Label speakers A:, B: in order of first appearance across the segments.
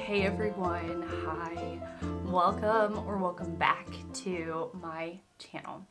A: Hey everyone, hi. Welcome back to my channel.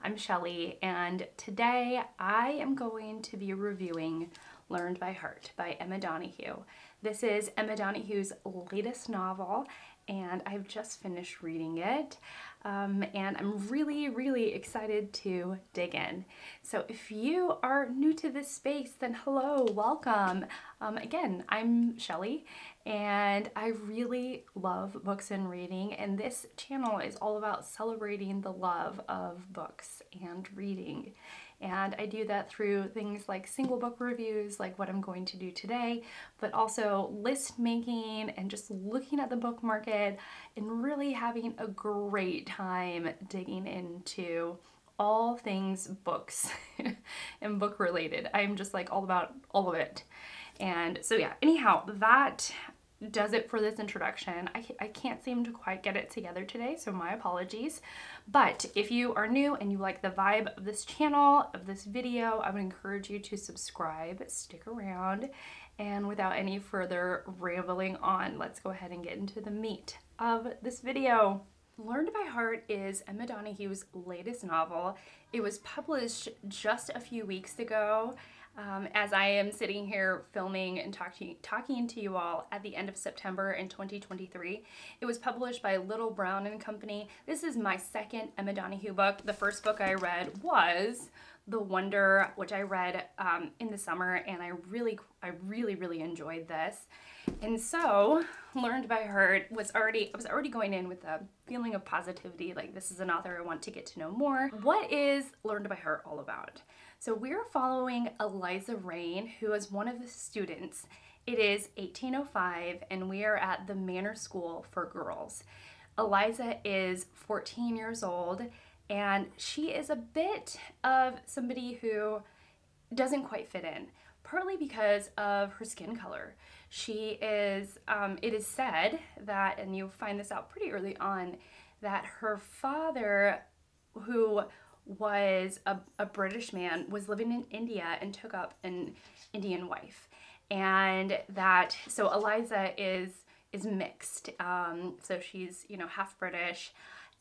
A: I'm Shelly, and today I am going to be reviewing Learned by Heart by Emma Donoghue. This is Emma Donoghue's latest novel, and I've just finished reading it. And I'm really excited to dig in. So if you are new to this space, then hello, welcome. Again, I'm Shelly, and I really love books and reading, and this channel is all about celebrating the love of books and reading. And I do that through things like single book reviews, like what I'm going to do today, but also list making and just looking at the book market and really having a great time digging into all things books and book related. I'm just like all about all of it. And so yeah, anyhow, that does it for this introduction. I can't seem to quite get it together today, so my apologies. But if you are new and you like the vibe of this channel, of this video, I would encourage you to subscribe, stick around, and without any further rambling on, let's go ahead and get into the meat of this video. Learned by Heart is Emma Donoghue's latest novel. It was published just a few weeks ago. As I am sitting here filming and talking to you all at the end of September in 2023. It was published by Little Brown and Company. This is my second Emma Donoghue book. The first book I read was The Wonder, which I read in the summer, and I really enjoyed this. And so Learned by Heart I was already going in with a feeling of positivity, like this is an author I want to get to know more. What is Learned by Heart all about? So we're following Eliza Rain, who is one of the students. It is 1805 and we are at the Manor School for Girls. Eliza is 14 years old and she is a bit of somebody who doesn't quite fit in, partly because of her skin color. She is, it is said that, and you find this out pretty early on, that her father, who was a British man, was living in India and took up an Indian wife. And that, so Eliza is mixed. So she's, you know, half British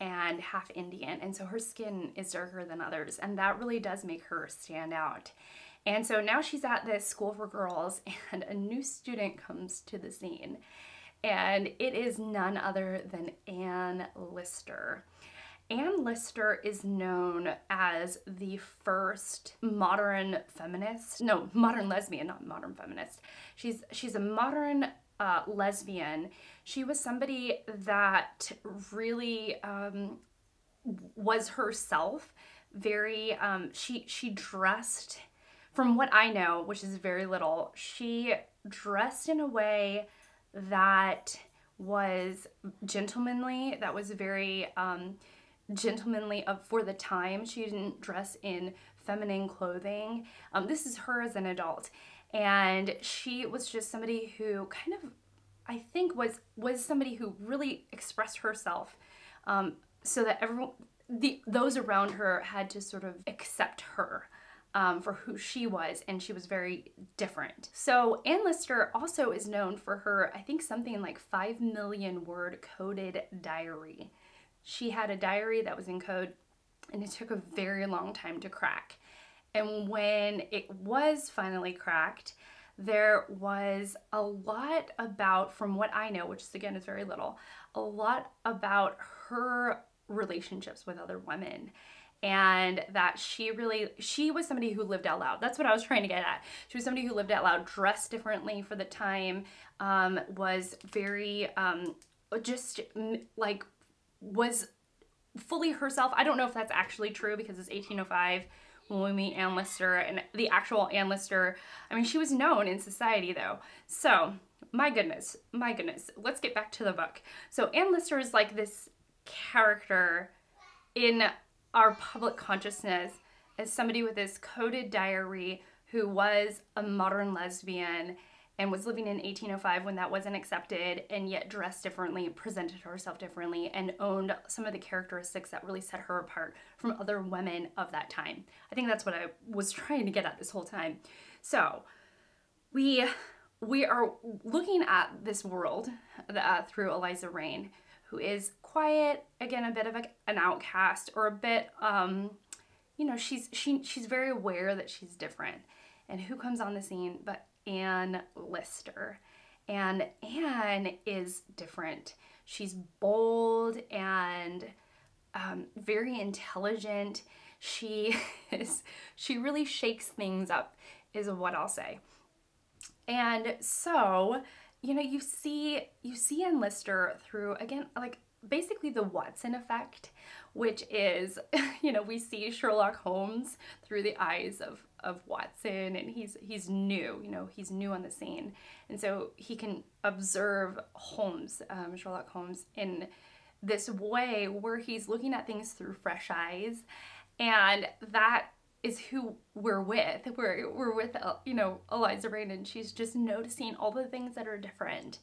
A: and half Indian. And so her skin is darker than others. And that really does make her stand out. And so now she's at this school for girls and a new student comes to the scene. And it is none other than Anne Lister. Anne Lister is known as the first modern feminist, no, modern lesbian, not modern feminist. She's a modern lesbian. She was somebody that really was herself. Very, she dressed, from what I know, which is very little, she dressed in a way that was gentlemanly, that was very gentlemanly for the time. She didn't dress in feminine clothing. This is her as an adult, and she was just somebody who kind of, I think, was somebody who really expressed herself, so that everyone, those around her had to sort of accept her for who she was, and she was very different. So Anne Lister also is known for her, I think, something like 5 million word coded diary. She had a diary that was in code, and it took a very long time to crack. And when it was finally cracked, there was a lot about, from what I know, which again is very little, a lot about her relationships with other women. And that she was somebody who lived out loud. That's what I was trying to get at. She was somebody who lived out loud, dressed differently for the time, was very, just like, was fully herself. I don't know if that's actually true because it's 1805 when we meet Anne Lister, and the actual Anne Lister, I mean, she was known in society though. So my goodness, let's get back to the book. So Anne Lister is like this character in our public consciousness as somebody with this coded diary who was a modern lesbian and was living in 1805 when that wasn't accepted, and yet dressed differently, presented herself differently, and owned some of the characteristics that really set her apart from other women of that time. I think that's what I was trying to get at this whole time. So we we are looking at this world through Eliza Rain, who is quiet, again, a bit of an outcast, or a bit, you know, she's very aware that she's different. And who comes on the scene but Anne Lister. And Anne is different. She's bold and very intelligent. She really shakes things up, is what I'll say. And so, you know, you see Anne Lister through, again, like basically the Watson effect, which is, you know, we see Sherlock Holmes through the eyes of Watson, and he's new, you know, he's new on the scene. And so he can observe Holmes, Sherlock Holmes, in this way where he's looking at things through fresh eyes. And that is who we're with. We're with, you know, Eliza Rain, and she's just noticing all the things that are different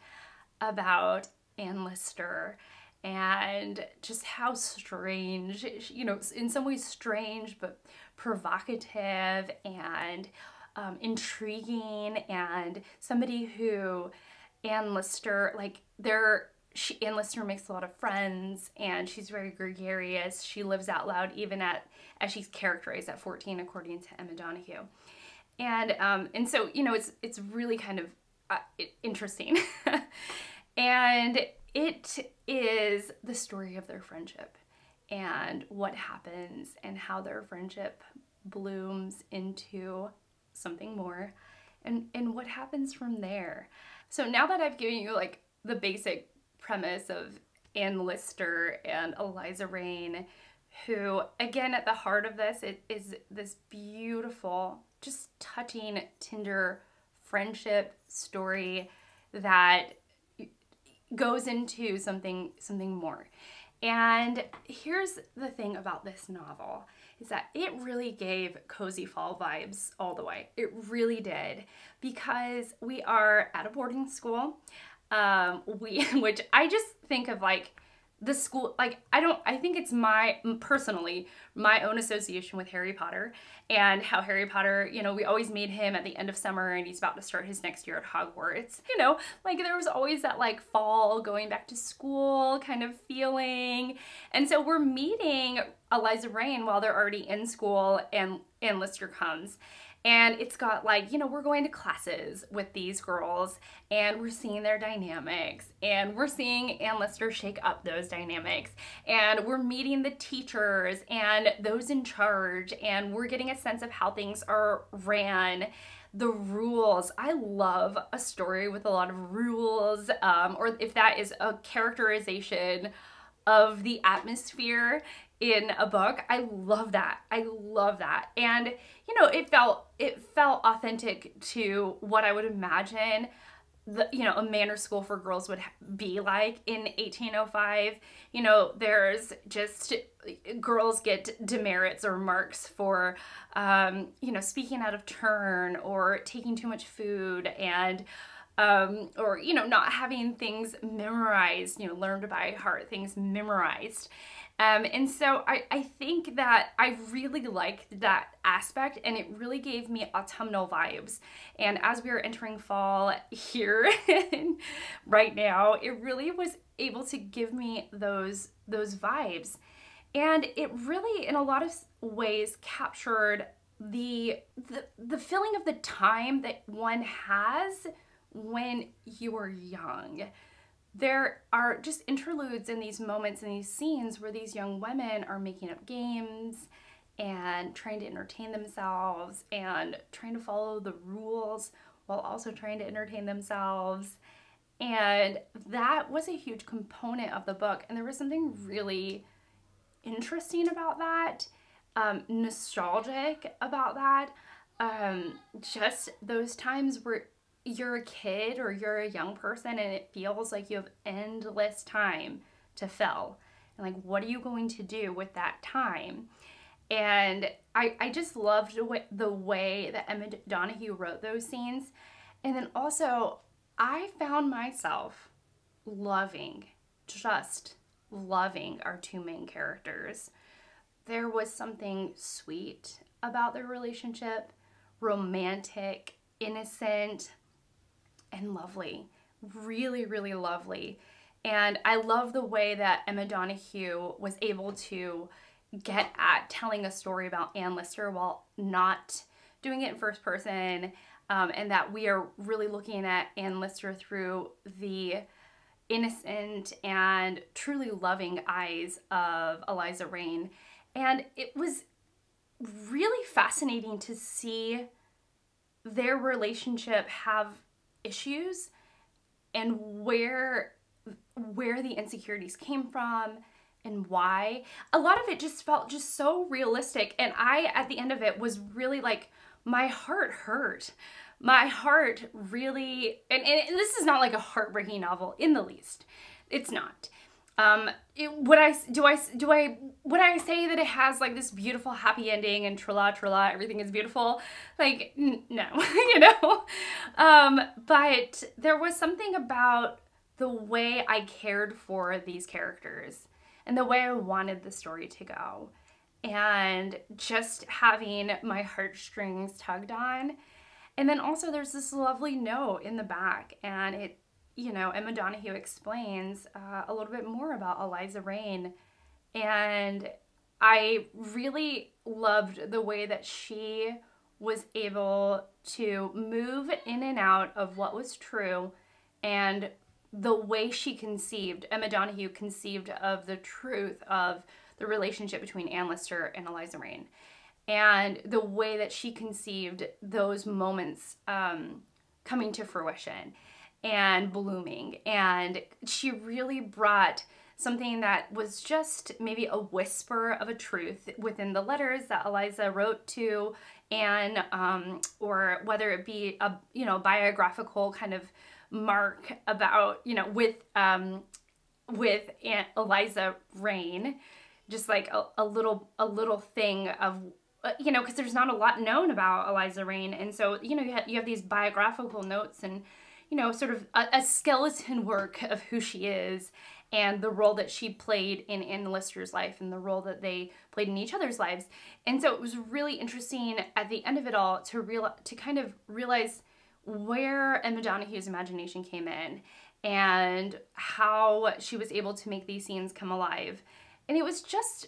A: about Anne Lister, and just how strange, you know, in some ways strange, but provocative and intriguing, and somebody who Anne Lister, like, Anne Lister makes a lot of friends, and she's very gregarious. She lives out loud, even as she's characterized at 14, according to Emma Donoghue. And so, you know, it's really kind of interesting. And it is the story of their friendship and what happens and how their friendship blooms into something more, and what happens from there. So now that I've given you like the basic premise of Anne Lister and Eliza Rain, who, again, at the heart of this, it is this beautiful, just touching, tender friendship story that goes into something more. And here's the thing about this novel, is that it really gave cozy fall vibes all the way. It really did, because we are at a boarding school, which I just think of like the school, like, I think it's personally, my own association with Harry Potter, and how Harry Potter, you know, we always meet him at the end of summer and he's about to start his next year at Hogwarts. You know, like, there was always that like fall, going back to school kind of feeling. And so we're meeting Eliza Rain while they're already in school, and Lister comes. And it's got like, you know, we're going to classes with these girls, and we're seeing their dynamics, and we're seeing Anne Lister shake up those dynamics, and we're meeting the teachers and those in charge, and we're getting a sense of how things are ran, the rules. I love a story with a lot of rules, or if that is a characterization of the atmosphere in a book. I love that. I love that. And, you know, it felt authentic to what I would imagine a manor school for girls would be like in 1805. You know, there's just, girls get demerits or marks for, you know, speaking out of turn, or taking too much food, and or, you know, not having things memorized, you know, learned by heart, things memorized. And so I think that I really liked that aspect, and it really gave me autumnal vibes. And as we are entering fall here right now, it really was able to give me those vibes. And it really, in a lot of ways, captured the feeling of the time that one has when you are young. There are just interludes in these moments, in these scenes, where these young women are making up games and trying to entertain themselves and trying to follow the rules while also trying to entertain themselves. And that was a huge component of the book. And there was something really interesting about that, nostalgic about that. Just those times where you're a kid or you're a young person and it feels like you have endless time to fill. And like, what are you going to do with that time? And I just loved the way that Emma Donoghue wrote those scenes. And then also, I found myself just loving our two main characters. There was something sweet about their relationship, romantic, innocent, and lovely. Really, really lovely. And I love the way that Emma Donoghue was able to get at telling a story about Anne Lister while not doing it in first person, and that we are really looking at Anne Lister through the innocent and truly loving eyes of Eliza Rain. And it was really fascinating to see their relationship have issues and where the insecurities came from and why. A lot of it just felt just so realistic, and I, at the end of it, was really like, my heart hurt. My heart really, and this is not like a heartbreaking novel in the least. It's not. Would I say that it has like this beautiful happy ending and trilla, everything is beautiful? Like, no, you know? But there was something about the way I cared for these characters and the way I wanted the story to go, and just having my heartstrings tugged on. And then also there's this lovely note in the back, and it, you know, Emma Donoghue explains a little bit more about Eliza Rain, and I really loved the way that she was able to move in and out of what was true, and the way she conceived, Emma Donoghue conceived of the truth of the relationship between Anne Lister and Eliza Rain, and the way that she conceived those moments coming to fruition and blooming. And she really brought something that was just maybe a whisper of a truth within the letters that Eliza wrote to Anne, or whether it be a, you know, biographical kind of mark about, you know, with Aunt Eliza Rain, just like a little thing of, you know, because there's not a lot known about Eliza Rain, and so, you know, you have these biographical notes and, you know, sort of a skeleton work of who she is and the role that she played in Anne Lister's life and the role that they played in each other's lives. And so it was really interesting at the end of it all to kind of realize where Emma Donoghue's imagination came in and how she was able to make these scenes come alive. And it was just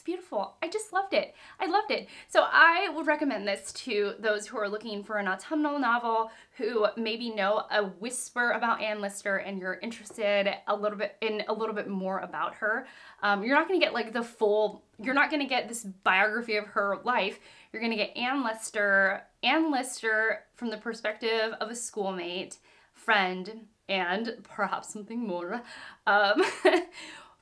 A: beautiful. I just loved it. I loved it. So I would recommend this to those who are looking for an autumnal novel, who maybe know a whisper about Anne Lister and you're interested a little bit more about her. You're not going to get like the full, you're not going to get this biography of her life. You're going to get Anne Lister from the perspective of a schoolmate, friend, and perhaps something more.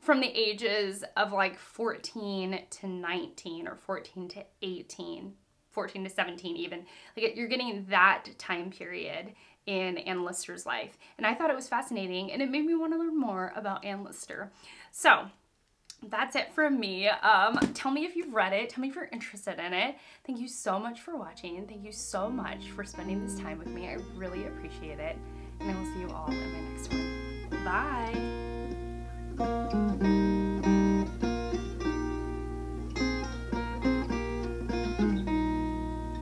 A: From the ages of like 14 to 19 or 14 to 18, 14 to 17 even. Like, you're getting that time period in Anne Lister's life. And I thought it was fascinating, and it made me want to learn more about Anne Lister. So that's it from me. Tell me if you've read it. Tell me if you're interested in it. Thank you so much for watching. Thank you so much for spending this time with me. I really appreciate it. And I will see you all in my next one. Bye.